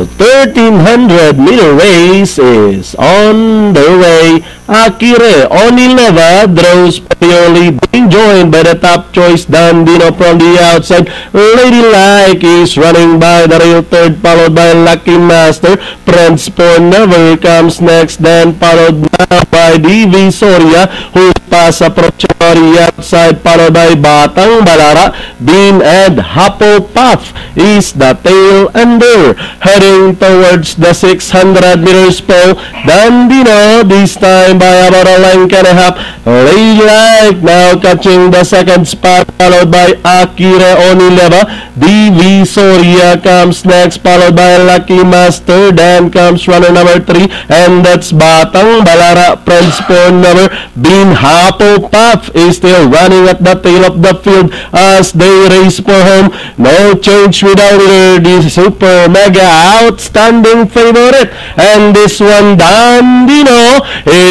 1300-meter race is on the way. Akire Onileva draws purely, being joined by the top choice Dandino from the outside. Ladylike is running by the rail third, followed by Lucky Master. Prince Never comes next, then followed now by DV Soria, who pass approach the outside, followed by Batang Balara. Bean and Hufflepuff is the tail ender. Heading towards the 600 meters pole, Dandino this time by about a length and a half. Ladylike now catching the second spot, followed by Akira Onileva. DV Soria comes next, followed by Lucky Master. Then comes runner number 3, and that's Batang Balara. Prince Never. Bean Hufflepuff is still running at the tail of the field as they race for home. No change without her, the super mega outstanding favorite. And this one, Dandino,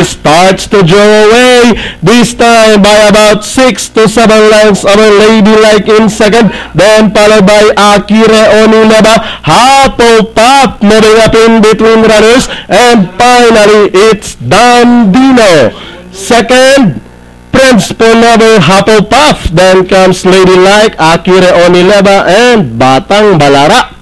starts to draw away, this time by about 6 to 7 lengths over Ladylike in second, then followed by Akira Onileva. Hufflepuff moving up in between runners, and finally it's Dandino. Second, Prince Never, Hufflepuff. Then comes Ladylike, Akira Onileva, and Batang Balara.